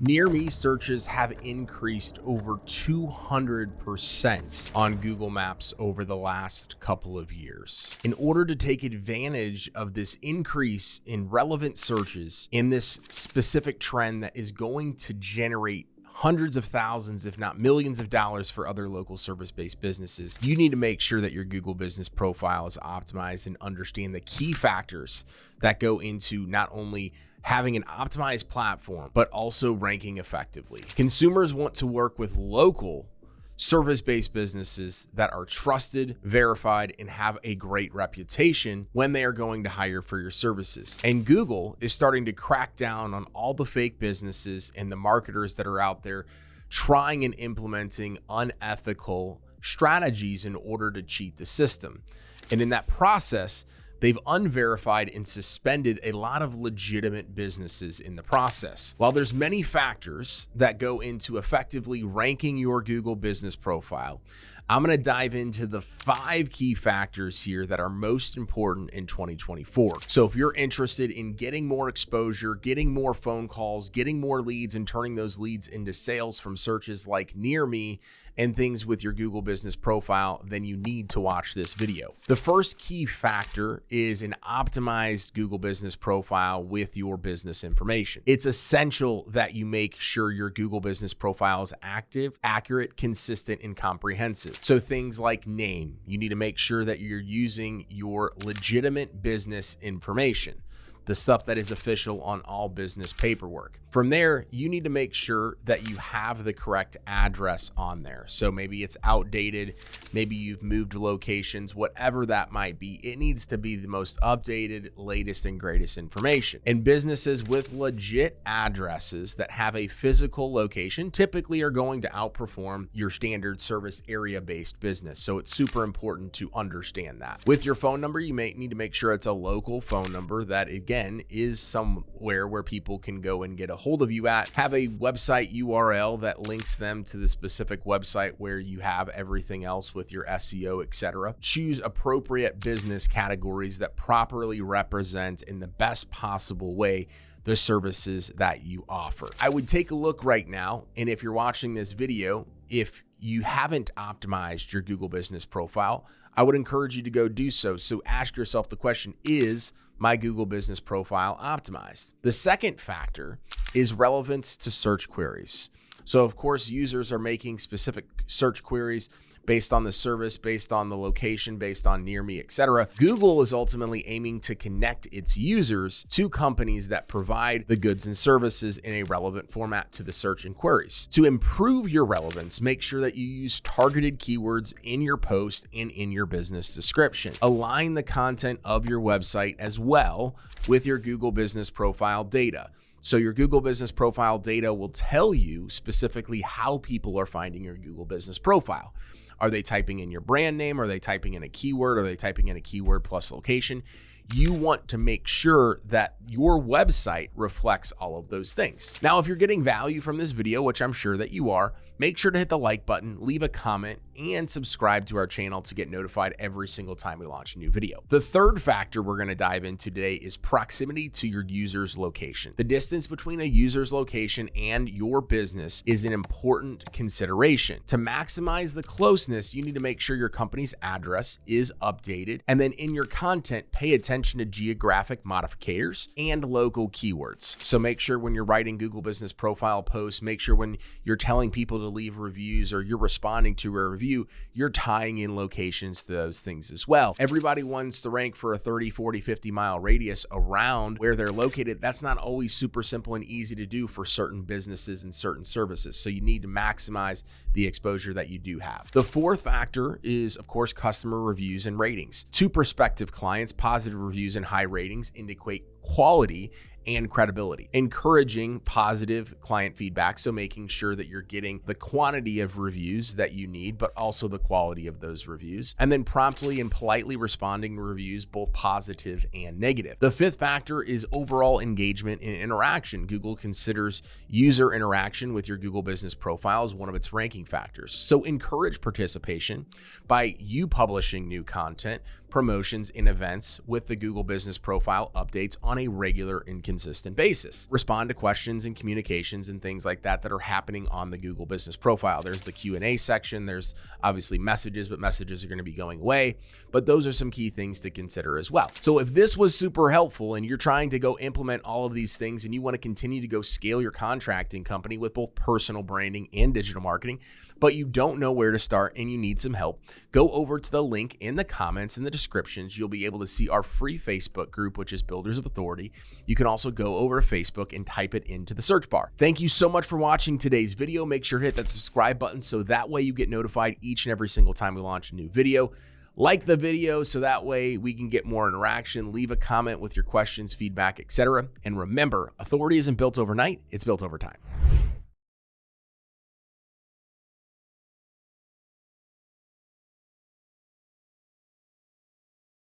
Near me searches have increased over 200% on Google Maps over the last couple of years. In order to take advantage of this increase in relevant searches in this specific trend that is going to generate hundreds of thousands, if not millions of dollars for other local service-based businesses, you need to make sure that your Google business profile is optimized and understand the key factors that go into not only having an optimized platform, but also ranking effectively. Consumers want to work with local service-based businesses that are trusted, verified, and have a great reputation when they are going to hire for your services. And Google is starting to crack down on all the fake businesses and the marketers that are out there trying and implementing unethical strategies in order to cheat the system. And in that process, they've unverified and suspended a lot of legitimate businesses in the process. While there's many factors that go into effectively ranking your Google business profile, I'm going to dive into the 5 key factors here that are most important in 2024. So if you're interested in getting more exposure, getting more phone calls, getting more leads, and turning those leads into sales from searches like Near Me and things with your Google business profile, then you need to watch this video. The first key factor is an optimized Google business profile with your business information. It's essential that you make sure your Google business profile is active, accurate, consistent, and comprehensive. So things like name, you need to make sure that you're using your legitimate business information, the stuff that is official on all business paperwork. From there, you need to make sure that you have the correct address on there. So maybe it's outdated, maybe you've moved locations, whatever that might be, it needs to be the most updated, latest, and greatest information. And businesses with legit addresses that have a physical location typically are going to outperform your standard service area-based business. So it's super important to understand that. With your phone number, you may need to make sure it's a local phone number that, again, is somewhere where people can go and get a hold of you at. Have a website URL that links them to the specific website where you have everything else with your SEO, etc. Choose appropriate business categories that properly represent in the best possible way the services that you offer. I would take a look right now, and if you're watching this video, if you haven't optimized your Google business profile, I would encourage you to go do so. So ask yourself the question, is my Google business profile optimized? The second factor is relevance to search queries. So of course, users are making specific search queries based on the service, based on the location, based on Near Me, etc. Google is ultimately aiming to connect its users to companies that provide the goods and services in a relevant format to the search and queries. To improve your relevance, make sure that you use targeted keywords in your post and in your business description. Align the content of your website as well with your Google business profile data. So your Google business profile data will tell you specifically how people are finding your Google business profile. Are they typing in your brand name? Are they typing in a keyword? Are they typing in a keyword plus location? You want to make sure that your website reflects all of those things. Now, if you're getting value from this video, which I'm sure that you are, make sure to hit the like button, leave a comment, and subscribe to our channel to get notified every single time we launch a new video. The third factor we're going to dive into today is proximity to your user's location. The distance between a user's location and your business is an important consideration. To maximize the closeness, you need to make sure your company's address is updated, and then in your content, pay attention to geographic modifiers and local keywords. So make sure when you're writing Google business profile posts, make sure when you're telling people to leave reviews or you're responding to a review, you're tying in locations to those things as well. Everybody wants to rank for a 30, 40, 50 mile radius around where they're located. That's not always super simple and easy to do for certain businesses and certain services. So you need to maximize the exposure that you do have. The fourth factor is, of course, customer reviews and ratings. To prospective clients, positive reviews and high ratings indicate quality and credibility. Encouraging positive client feedback, so making sure that you're getting the quantity of reviews that you need, but also the quality of those reviews. And then promptly and politely responding to reviews, both positive and negative. The fifth factor is overall engagement and interaction. Google considers user interaction with your Google business profile as one of its ranking factors. So encourage participation by you publishing new content, promotions, and events with the Google business profile updates on a regular and consistent basis. Respond to questions and communications and things like that that are happening on the Google Business Profile. There's the Q&A section. There's obviously messages, but messages are going to be going away. But those are some key things to consider as well. So if this was super helpful and you're trying to go implement all of these things and you want to continue to go scale your contracting company with both personal branding and digital marketing, but you don't know where to start and you need some help, go over to the link in the comments in the descriptions. You'll be able to see our free Facebook group, which is Builders of Authority. You can also go over to Facebook and type it into the search bar. Thank you so much for watching today's video. Make sure to hit that subscribe button so that way you get notified each and every single time we launch a new video. Like the video so that way we can get more interaction. Leave a comment with your questions, feedback, etc. And remember, authority isn't built overnight, it's built over time.